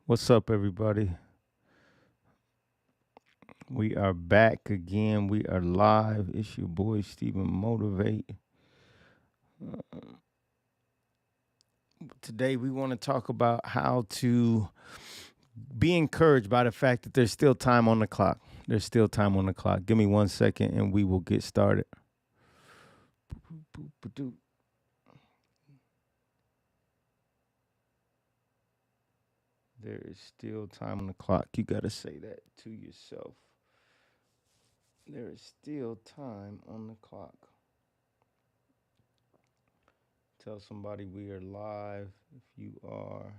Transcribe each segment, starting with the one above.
What's up, everybody? We are back again. We are live. It's your boy, Stephen Motivate. Today, we want to talk about how to be encouraged by the fact that there's still time on the clock. There's still time on the clock. Give me 1 second and we will get started. There is still time on the clock. You got to say that to yourself. There is still time on the clock. Tell somebody we are live if you are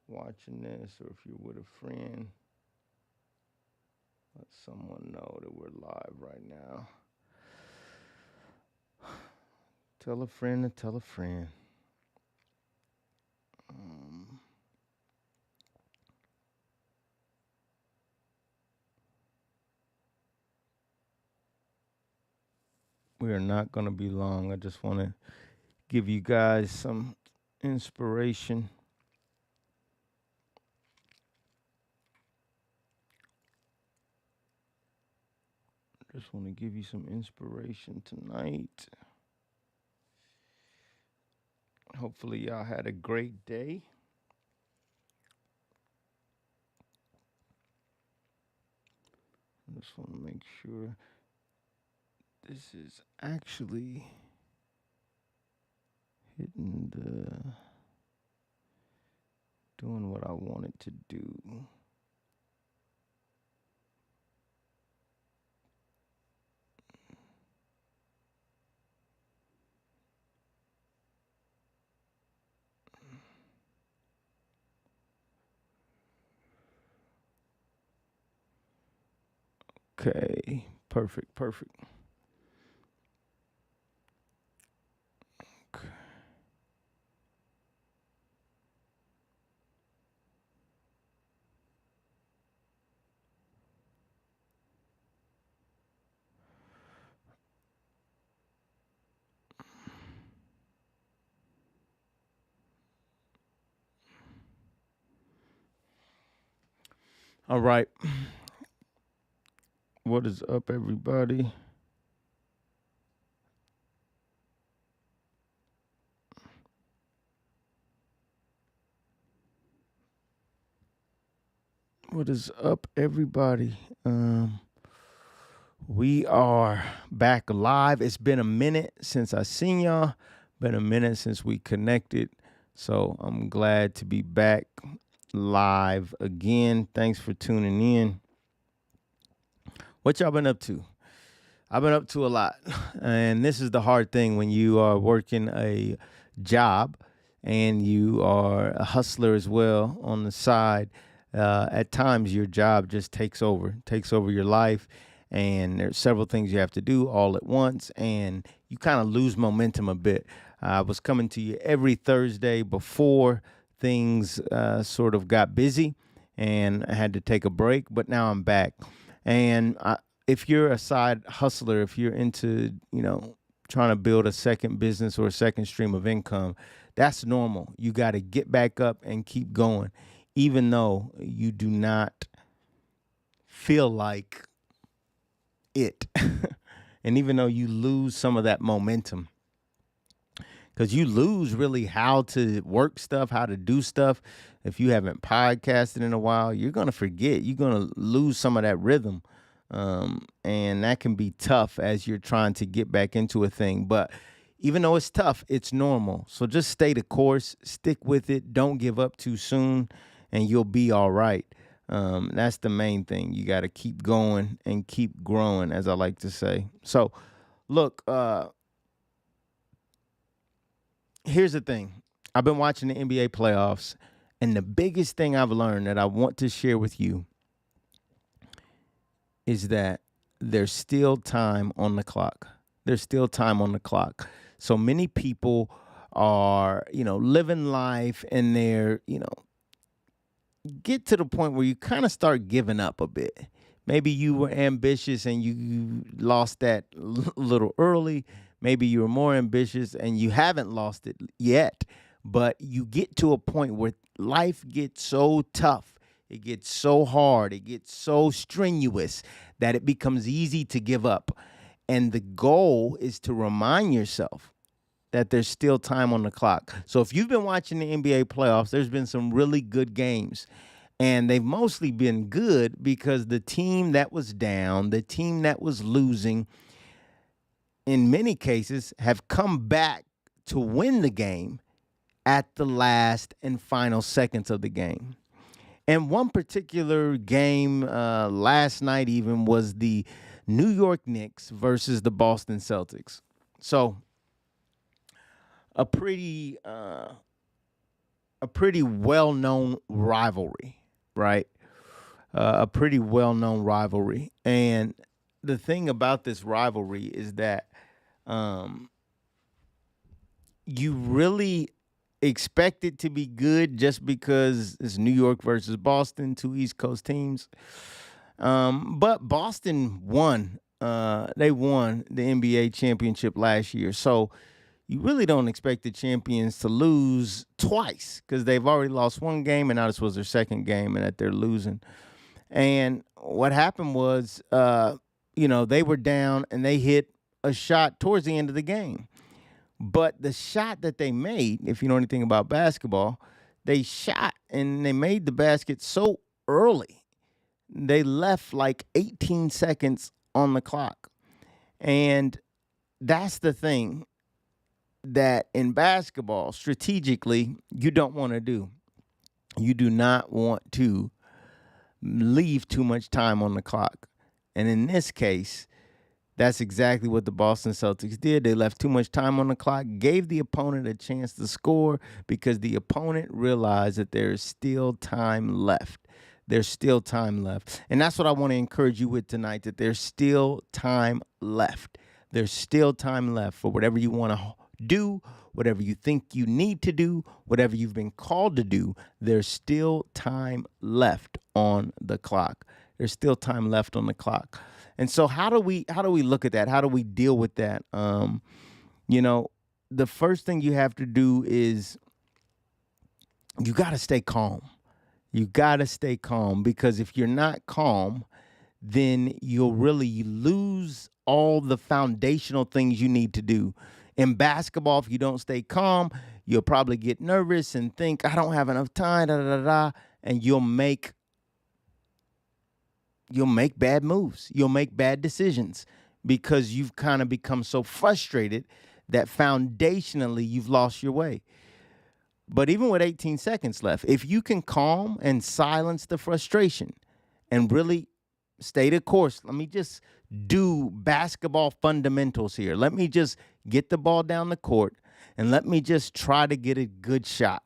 watching this or if you're with a friend. Let someone know that we're live right now. Tell a friend to tell a friend. We are not going to be long. I just want to give you guys some inspiration. Just want to give you some inspiration tonight. Hopefully, y'all had a great day. I just want to make sure this is actually hitting doing what I want it to do. Okay, perfect. Okay. All right. What is up, everybody? What is up, everybody? We are back live. It's been a minute since I seen y'all. Been a minute since we connected. So I'm glad to be back live again. Thanks for tuning in. What y'all been up to? I've been up to a lot. And this is the hard thing when you are working a job and you are a hustler as well on the side. At times, your job just takes over your life. And there's several things you have to do all at once. And you kind of lose momentum a bit. I was coming to you every Thursday before things sort of got busy and I had to take a break, but now I'm back. And if you're a side hustler, if you're into, trying to build a second business or a second stream of income, that's normal. You got to get back up and keep going, even though you do not feel like it. And even though you lose some of that momentum, because you lose really how to work stuff, how to do stuff. If you haven't podcasted in a while, you're going to forget. You're going to lose some of that rhythm. And that can be tough as you're trying to get back into a thing. But even though it's tough, it's normal. So just stay the course, stick with it. Don't give up too soon, and you'll be all right. That's the main thing. You got to keep going and keep growing, as I like to say. So, look, here's the thing. I've been watching the NBA playoffs, and the biggest thing I've learned that I want to share with you is that there's still time on the clock. There's still time on the clock. So many people are, living life and they're, get to the point where you kind of start giving up a bit. Maybe you were ambitious and you lost that little early. Maybe you were more ambitious and you haven't lost it yet. But you get to a point where life gets so tough, it gets so hard, it gets so strenuous that it becomes easy to give up. And the goal is to remind yourself that there's still time on the clock. So if you've been watching the NBA playoffs, there's been some really good games. And they've mostly been good because the team that was down, the team that was losing, in many cases, have come back to win the game at the last and final seconds of the game. And one particular game last night even was the New York Knicks versus the Boston Celtics. So a pretty well-known rivalry, right? A pretty well-known rivalry. And the thing about this rivalry is that you really expect it to be good just because it's New York versus Boston, two East Coast teams. But Boston won. They won the NBA championship last year. So you really don't expect the champions to lose twice because they've already lost one game and now this was their second game and that they're losing. And what happened was, they were down and they hit a shot towards the end of the game. But the shot that they made, if you know anything about basketball, they shot and they made the basket so early. They left like 18 seconds on the clock. And that's the thing that in basketball, strategically, you don't want to do. You do not want to leave too much time on the clock. And in this case, that's exactly what the Boston Celtics did. They left too much time on the clock, gave the opponent a chance to score because the opponent realized that there's still time left. There's still time left. And that's what I want to encourage you with tonight, that there's still time left. There's still time left for whatever you want to do, whatever you think you need to do, whatever you've been called to do. There's still time left on the clock. There's still time left on the clock. And so how do we look at that? How do we deal with that? The first thing you have to do is you got to stay calm. You got to stay calm because if you're not calm, then you'll really lose all the foundational things you need to do. In basketball, if you don't stay calm, you'll probably get nervous and think, I don't have enough time, and you'll make bad moves. You'll make bad decisions because you've kind of become so frustrated that foundationally you've lost your way. But even with 18 seconds left, if you can calm and silence the frustration and really stay the course, let me just do basketball fundamentals here. Let me just get the ball down the court and let me just try to get a good shot.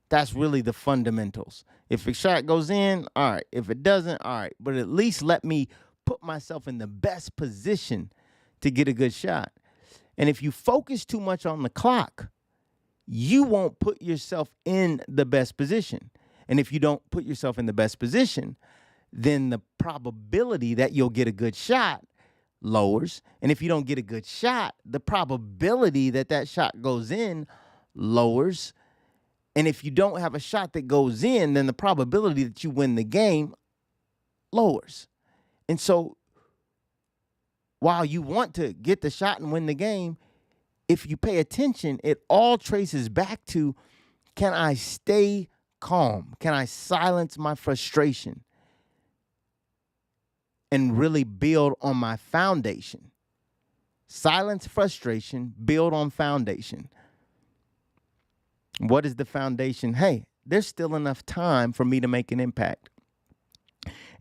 That's really the fundamentals. If a shot goes in, all right. If it doesn't, all right. But at least let me put myself in the best position to get a good shot. And if you focus too much on the clock, you won't put yourself in the best position. And if you don't put yourself in the best position, then the probability that you'll get a good shot lowers. And if you don't get a good shot, the probability that that shot goes in lowers. And if you don't have a shot that goes in, then the probability that you win the game lowers. And so while you want to get the shot and win the game, if you pay attention, it all traces back to, can I stay calm? Can I silence my frustration and really build on my foundation? Silence frustration, build on foundation. What is the foundation? Hey, there's still enough time for me to make an impact.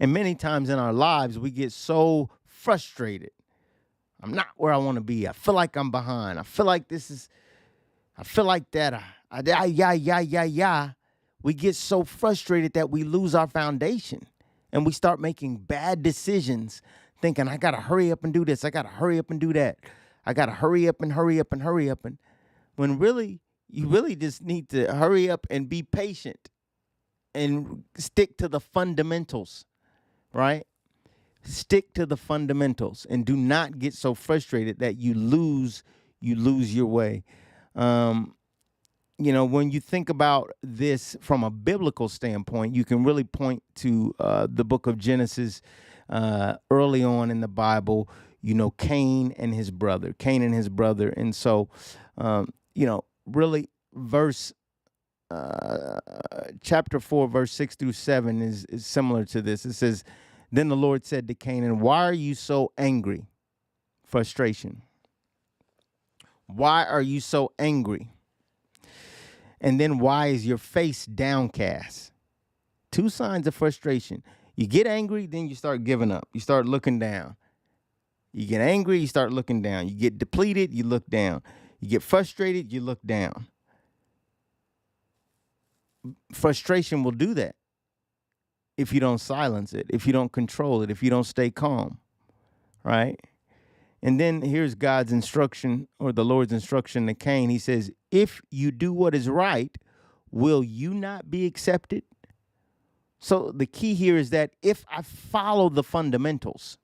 And many times in our lives, we get so frustrated. I'm not where I want to be. I feel like I'm behind. I feel like that. We get so frustrated that we lose our foundation and we start making bad decisions, thinking, I got to hurry up and do this. I got to hurry up and do that. I got to hurry up. And when really, you really just need to hurry up and be patient and stick to the fundamentals, right? Stick to the fundamentals and do not get so frustrated that you lose your way. when you think about this from a biblical standpoint, you can really point to the book of Genesis early on in the Bible, Cain and his brother. And so, really verse chapter 4, verse 6 through 7 is similar to this. It says, then the Lord said to Canaan, why are you so angry? Frustration. Why are you so angry? And then why is your face downcast? Two signs of frustration. You get angry, then you start giving up. You start looking down. You get angry, you start looking down. You get depleted, you look down. You get frustrated, you look down. Frustration will do that if you don't silence it, if you don't control it, if you don't stay calm, right? And then here's God's instruction, or the Lord's instruction to Cain. He says, if you do what is right, will you not be accepted? So the key here is that if I follow the fundamentals,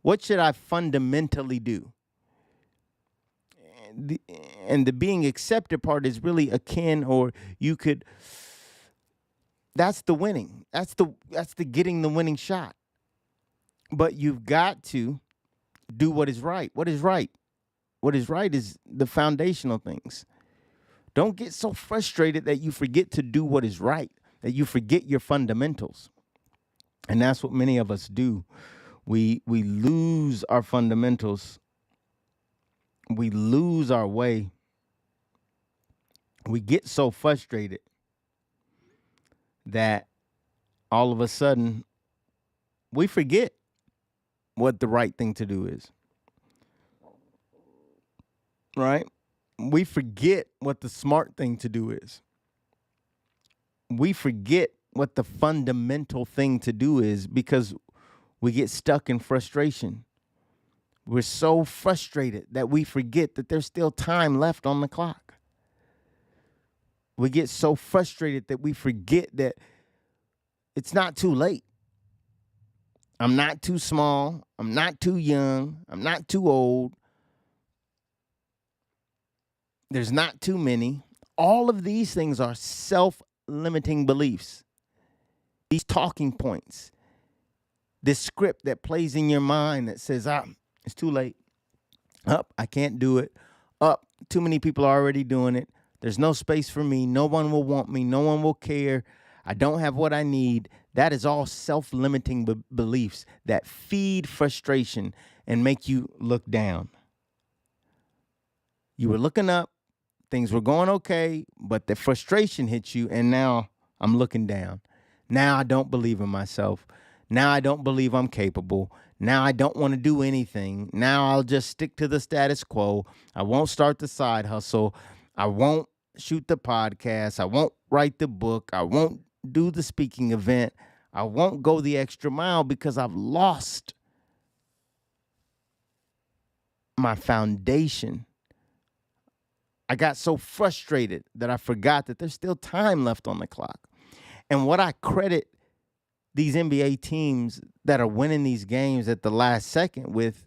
what should I fundamentally do? And the being accepted part is really akin, or you could, that's the winning. That's the getting the winning shot. But you've got to do what is right. What is right? What is right is the foundational things. Don't get so frustrated that you forget to do what is right, that you forget your fundamentals. And that's what many of us do. We lose our fundamentals. We lose our way. We get so frustrated that all of a sudden we forget what the right thing to do is. Right? We forget what the smart thing to do is. We forget what the fundamental thing to do is because we get stuck in frustration. We're so frustrated that we forget that there's still time left on the clock. We get so frustrated that we forget that it's not too late. I'm not too small. I'm not too young. I'm not too old. There's not too many. All of these things are self-limiting beliefs. These talking points. This script that plays in your mind that says, it's too late. I can't do it. Too many people are already doing it. There's no space for me. No one will want me. No one will care. I don't have what I need. That is all self-limiting beliefs that feed frustration and make you look down. You were looking up. Things were going okay, but the frustration hits you, and now I'm looking down. Now I don't believe in myself. Now I don't believe I'm capable. Now I don't want to do anything. Now I'll just stick to the status quo. I won't start the side hustle. I won't shoot the podcast. I won't write the book. I won't do the speaking event. I won't go the extra mile because I've lost my foundation. I got so frustrated that I forgot that there's still time left on the clock. And what I credit these NBA teams that are winning these games at the last second with,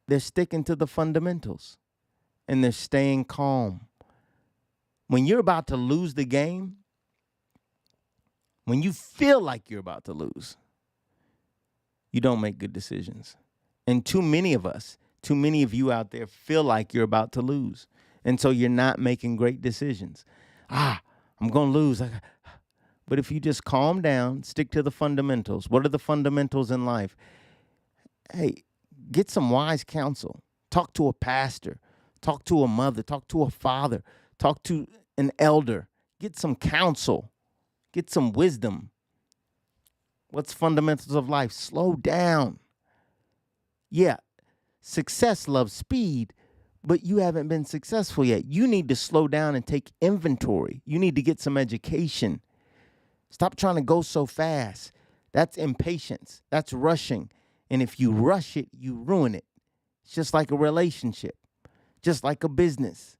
they're sticking to the fundamentals and they're staying calm. When you're about to lose the game, when you feel like you're about to lose, you don't make good decisions. And too many of you out there feel like you're about to lose. And so you're not making great decisions. I'm going to lose. But if you just calm down, stick to the fundamentals. What are the fundamentals in life? Hey, get some wise counsel. Talk to a pastor. Talk to a mother. Talk to a father. Talk to an elder. Get some counsel. Get some wisdom. What's fundamentals of life? Slow down. Yeah, success loves speed, but you haven't been successful yet. You need to slow down and take inventory. You need to get some education. Stop trying to go so fast. That's impatience. That's rushing. And if you rush it, you ruin it. It's just like a relationship, just like a business,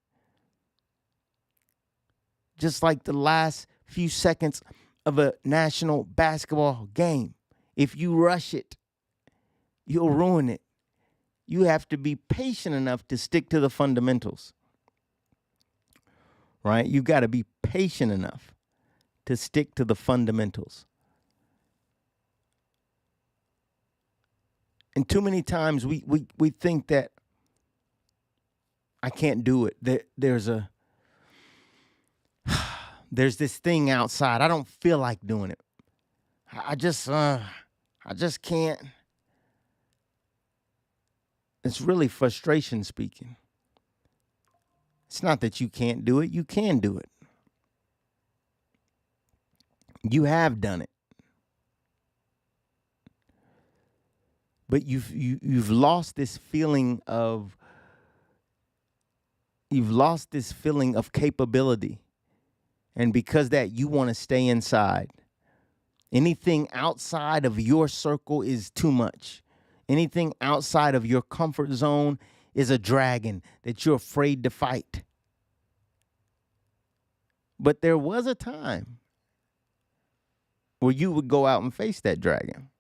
just like the last few seconds of a national basketball game. If you rush it, you'll ruin it. You have to be patient enough to stick to the fundamentals. right? You got to be patient enough to stick to the fundamentals. And too many times we think that I can't do it. There's this thing outside. I don't feel like doing it. I just can't. It's really frustration speaking. It's not that you can't do it. You can do it. You have done it. But you've lost this feeling of capability. And because that, you want to stay inside. Anything outside of your circle is too much. Anything outside of your comfort zone is a dragon that you're afraid to fight. But there was a time where you would go out and face that dragon.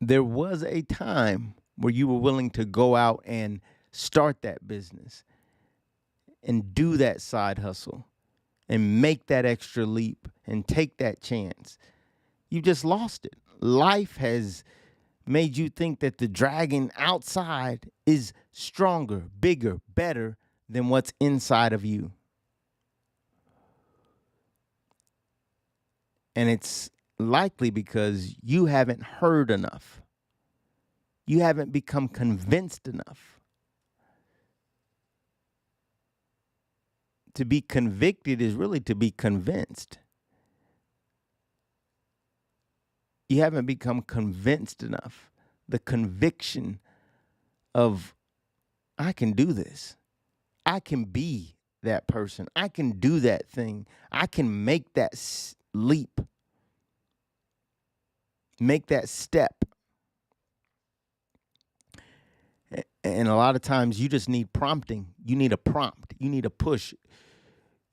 There was a time where you were willing to go out and start that business and do that side hustle and make that extra leap and take that chance. You just lost it. Life has made you think that the dragon outside is stronger, bigger, better than what's inside of you. And it's likely because you haven't heard enough. You haven't become convinced enough. To be convicted is really to be convinced. You haven't become convinced enough. The conviction of, I can do this. I can be that person. I can do that thing. I can make that leap. Make that step. And a lot of times you just need prompting. You need a prompt. You need a push.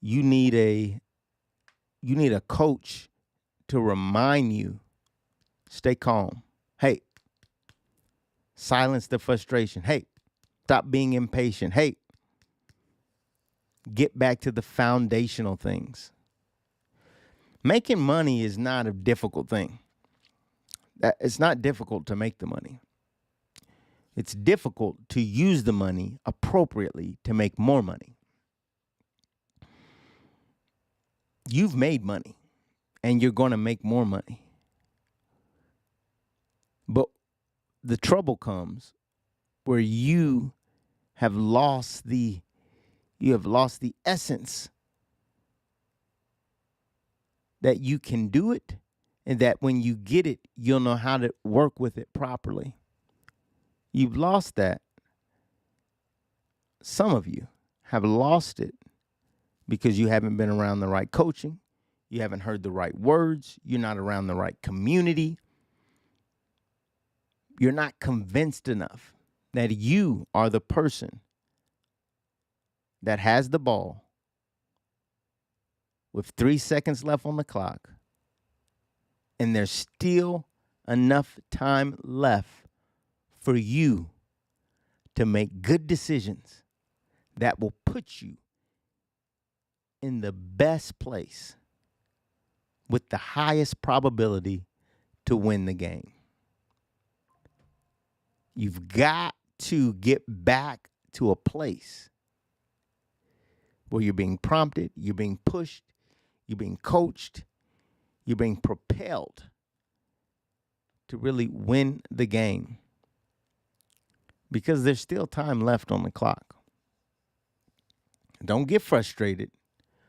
You need a coach to remind you, stay calm. Hey, silence the frustration. Hey, stop being impatient. Hey, get back to the foundational things. Making money is not a difficult thing. It's not difficult to make the money. It's difficult to use the money appropriately to make more money. You've made money and you're going to make more money. But the trouble comes where you have lost the essence that you can do it, and that when you get it, you'll know how to work with it properly. You've lost that. Some of you have lost it because you haven't been around the right coaching. You haven't heard the right words. You're not around the right community. You're not convinced enough that you are the person that has the ball with 3 seconds left on the clock, and there's still enough time left for you to make good decisions that will put you in the best place with the highest probability to win the game. You've got to get back to a place where you're being prompted, you're being pushed, you're being coached, you're being propelled to really win the game. Because there's still time left on the clock. Don't get frustrated.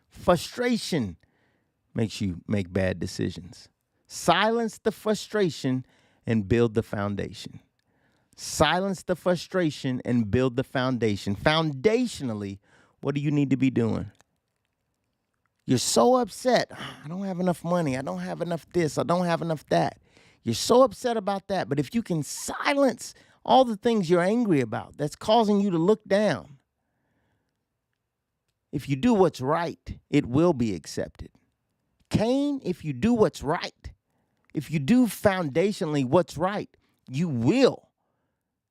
Frustration makes you make bad decisions. Silence the frustration and build the foundation. Silence the frustration and build the foundation. Foundationally, what do you need to be doing? You're so upset. I don't have enough money. I don't have enough this. I don't have enough that. You're so upset about that. But if you can silence all the things you're angry about that's causing you to look down, if you do what's right, it will be accepted. Cain, if you do what's right, if you do foundationally what's right, You will.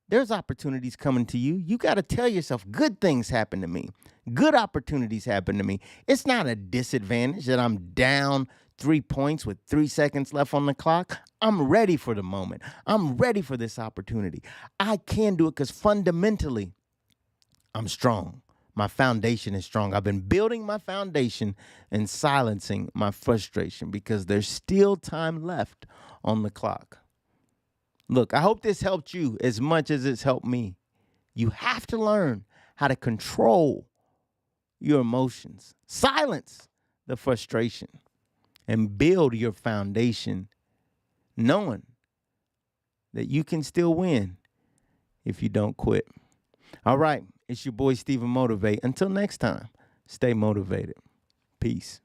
There's opportunities coming to you. You got to tell yourself, good things happen to me. Good opportunities happen to me. It's not a disadvantage that I'm down 3 points with 3 seconds left on the clock. I'm ready for the moment. I'm ready for this opportunity. I can do it because fundamentally, I'm strong. My foundation is strong. I've been building my foundation and silencing my frustration because there's still time left on the clock. Look, I hope this helped you as much as it's helped me. You have to learn how to control your emotions, silence the frustration, and build your foundation knowing that you can still win if you don't quit. All right, it's your boy Stephen Motivate. Until next time, stay motivated. Peace.